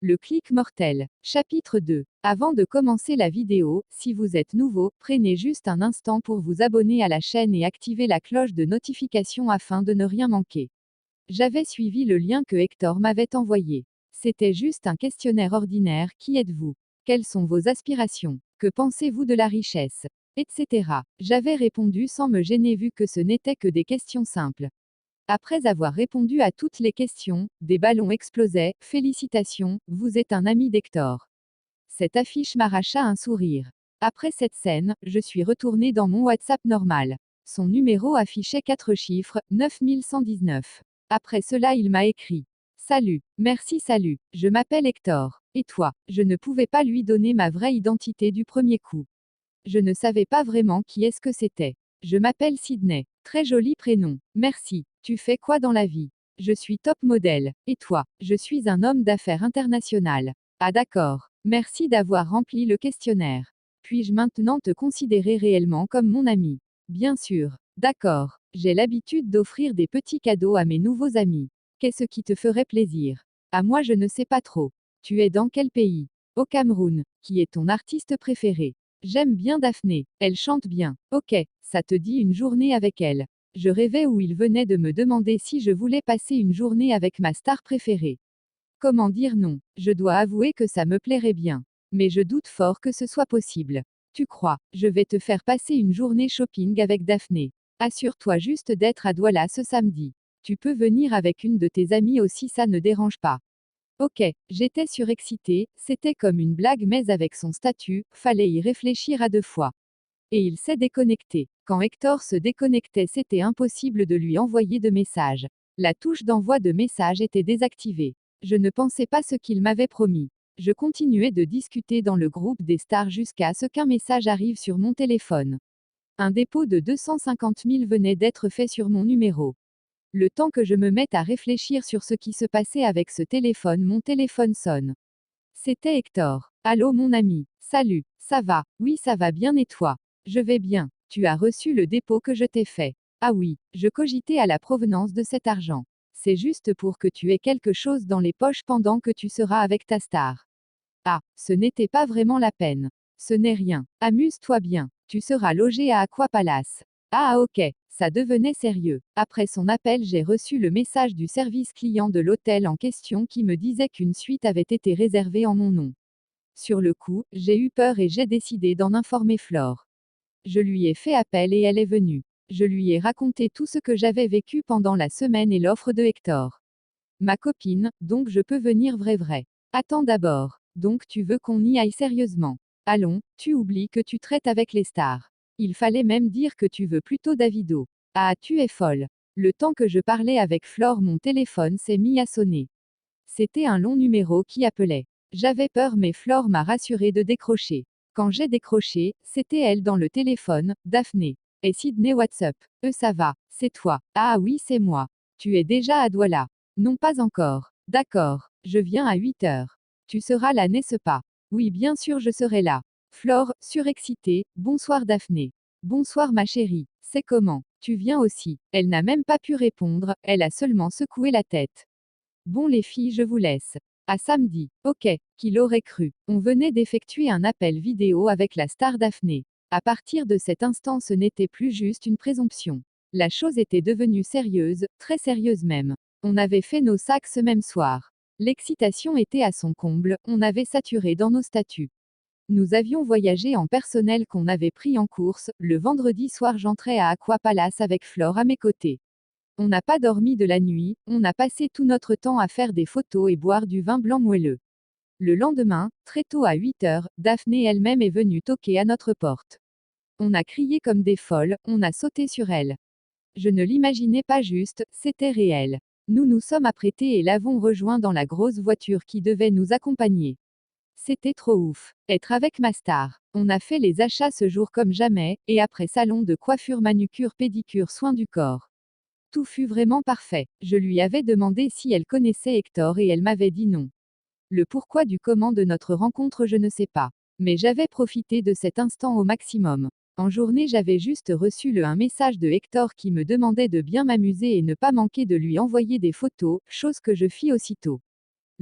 Le clic mortel. Chapitre 2. Avant de commencer la vidéo, si vous êtes nouveau, prenez juste un instant pour vous abonner à la chaîne et activer la cloche de notification afin de ne rien manquer. J'avais suivi le lien que Hector m'avait envoyé. C'était juste un questionnaire ordinaire. Qui êtes-vous? Quelles sont vos aspirations? Que pensez-vous de la richesse? Etc. J'avais répondu sans me gêner vu que ce n'était que des questions simples. Après avoir répondu à toutes les questions, des ballons explosaient. Félicitations, vous êtes un ami d'Hector. Cette affiche m'arracha un sourire. Après cette scène, je suis retourné dans mon WhatsApp normal. Son numéro affichait 4 chiffres, 9119. Après cela, il m'a écrit. Salut, merci, salut, je m'appelle Hector. Et toi? Je ne pouvais pas lui donner ma vraie identité du premier coup. Je ne savais pas vraiment qui est-ce que c'était. Je m'appelle Sydney. Très joli prénom. Merci. Tu fais quoi dans la vie? Je suis top modèle. Et toi? Je suis un homme d'affaires international. Ah d'accord. Merci d'avoir rempli le questionnaire. Puis-je maintenant te considérer réellement comme mon ami? Bien sûr. D'accord. J'ai l'habitude d'offrir des petits cadeaux à mes nouveaux amis. Qu'est-ce qui te ferait plaisir? À moi, je ne sais pas trop. Tu es dans quel pays? Au Cameroun. Qui est ton artiste préféré? J'aime bien Daphné, elle chante bien. Ok, ça te dit une journée avec elle. Je rêvais où il venait de me demander si je voulais passer une journée avec ma star préférée. Comment dire non? Je dois avouer que ça me plairait bien. Mais je doute fort que ce soit possible. Tu crois? Je vais te faire passer une journée shopping avec Daphné. Assure-toi juste d'être à Douala ce samedi. Tu peux venir avec une de tes amies aussi, ça ne dérange pas. Ok, j'étais surexcitée, c'était comme une blague mais avec son statut, fallait y réfléchir à 2 fois. Et il s'est déconnecté. Quand Hector se déconnectait, c'était impossible de lui envoyer de message. La touche d'envoi de message était désactivée. Je ne pensais pas ce qu'il m'avait promis. Je continuais de discuter dans le groupe des stars jusqu'à ce qu'un message arrive sur mon téléphone. Un dépôt de 250 000 venait d'être fait sur mon numéro. Le temps que je me mette à réfléchir sur ce qui se passait avec ce téléphone, mon téléphone sonne. C'était Hector. Allô mon ami. Salut. Ça va? Oui, ça va bien et toi? Je vais bien. Tu as reçu le dépôt que je t'ai fait. Ah oui, je cogitais à la provenance de cet argent. C'est juste pour que tu aies quelque chose dans les poches pendant que tu seras avec ta star. Ah, ce n'était pas vraiment la peine. Ce n'est rien. Amuse-toi bien. Tu seras logé à Aqua Palace. Ah ok, ça devenait sérieux. Après son appel, j'ai reçu le message du service client de l'hôtel en question qui me disait qu'une suite avait été réservée en mon nom. Sur le coup, j'ai eu peur et j'ai décidé d'en informer Flore. Je lui ai fait appel et elle est venue. Je lui ai raconté tout ce que j'avais vécu pendant la semaine et l'offre de Hector. Ma copine, donc je peux venir vrai. Attends d'abord. Donc tu veux qu'on y aille sérieusement? Allons, tu oublies que tu traites avec les stars. Il fallait même dire que tu veux plutôt Davido. Ah, tu es folle. Le temps que je parlais avec Flore, mon téléphone s'est mis à sonner. C'était un long numéro qui appelait. J'avais peur mais Flore m'a rassuré de décrocher. Quand j'ai décroché, c'était elle dans le téléphone, Daphné. Et Sydney, what's up? Ça va, c'est toi. Ah oui, c'est moi. Tu es déjà à Douala? Non, pas encore. D'accord, je viens à 8 heures. Tu seras là, n'est-ce pas? Oui, bien sûr, je serai là. Flore, surexcitée, bonsoir Daphné. Bonsoir ma chérie, c'est comment? Tu viens aussi? Elle n'a même pas pu répondre, elle a seulement secoué la tête. Bon les filles, je vous laisse. À samedi. Ok, qui l'aurait cru. On venait d'effectuer un appel vidéo avec la star Daphné. À partir de cet instant, ce n'était plus juste une présomption. La chose était devenue sérieuse, très sérieuse même. On avait fait nos sacs ce même soir. L'excitation était à son comble, on avait saturé dans nos statuts. Nous avions voyagé en personnel qu'on avait pris en course, le vendredi soir j'entrais à Aqua Palace avec Flore à mes côtés. On n'a pas dormi de la nuit, on a passé tout notre temps à faire des photos et boire du vin blanc moelleux. Le lendemain, très tôt à 8 heures, Daphné elle-même est venue toquer à notre porte. On a crié comme des folles, on a sauté sur elle. Je ne l'imaginais pas juste, c'était réel. Nous nous sommes apprêtés et l'avons rejoint dans la grosse voiture qui devait nous accompagner. C'était trop ouf. Être avec ma star. On a fait les achats ce jour comme jamais, et après salon de coiffure, manucure, pédicure, soins du corps. Tout fut vraiment parfait. Je lui avais demandé si elle connaissait Hector et elle m'avait dit non. Le pourquoi du comment de notre rencontre, je ne sais pas. Mais j'avais profité de cet instant au maximum. En journée, j'avais juste reçu un message de Hector qui me demandait de bien m'amuser et ne pas manquer de lui envoyer des photos, chose que je fis aussitôt.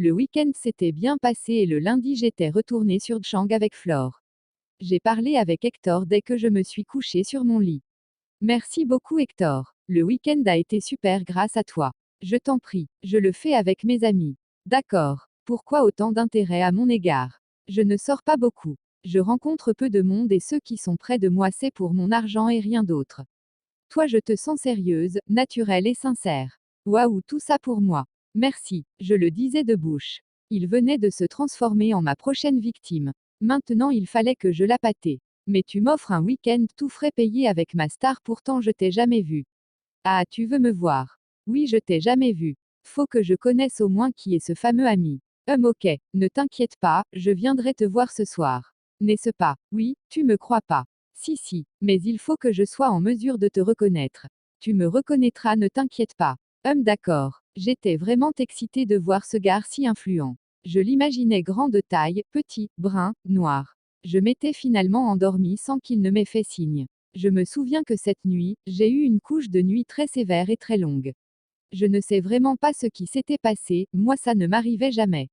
Le week-end s'était bien passé et le lundi j'étais retourné sur Chang avec Flore. J'ai parlé avec Hector dès que je me suis couché sur mon lit. Merci beaucoup Hector. Le week-end a été super grâce à toi. Je t'en prie, je le fais avec mes amis. D'accord. Pourquoi autant d'intérêt à mon égard? Je ne sors pas beaucoup. Je rencontre peu de monde et ceux qui sont près de moi c'est pour mon argent et rien d'autre. Toi je te sens sérieuse, naturelle et sincère. Waouh, tout ça pour moi. Merci, je le disais de bouche. Il venait de se transformer en ma prochaine victime. Maintenant il fallait que je la pâtais. Mais tu m'offres un week-end tout frais payé avec ma star pourtant je t'ai jamais vu. Ah, tu veux me voir? Oui, je t'ai jamais vu. Faut que je connaisse au moins qui est ce fameux ami. Ok, ne t'inquiète pas, je viendrai te voir ce soir. N'est-ce pas? Oui, tu me crois pas. Si, mais il faut que je sois en mesure de te reconnaître. Tu me reconnaîtras, ne t'inquiète pas. D'accord. J'étais vraiment excitée de voir ce gars si influent. Je l'imaginais grand de taille, petit, brun, noir. Je m'étais finalement endormie sans qu'il ne m'ait fait signe. Je me souviens que cette nuit, j'ai eu une couche de nuit très sévère et très longue. Je ne sais vraiment pas ce qui s'était passé, moi ça ne m'arrivait jamais.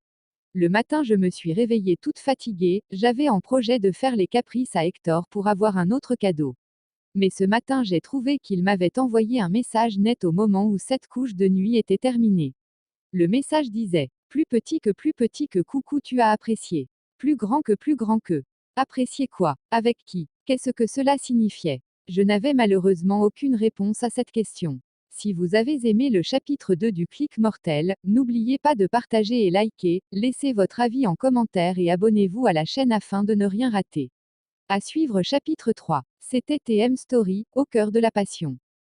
Le matin je me suis réveillée toute fatiguée, j'avais en projet de faire les caprices à Hector pour avoir un autre cadeau. Mais ce matin j'ai trouvé qu'il m'avait envoyé un message net au moment où cette couche de nuit était terminée. Le message disait, plus petit que coucou tu as apprécié. Plus grand que plus grand que. Apprécié quoi? Avec qui? Qu'est-ce que cela signifiait? Je n'avais malheureusement aucune réponse à cette question. Si vous avez aimé le chapitre 2 du Clic Mortel, n'oubliez pas de partager et liker, laissez votre avis en commentaire et abonnez-vous à la chaîne afin de ne rien rater. À suivre chapitre 3. C'était TM Story, au cœur de la passion.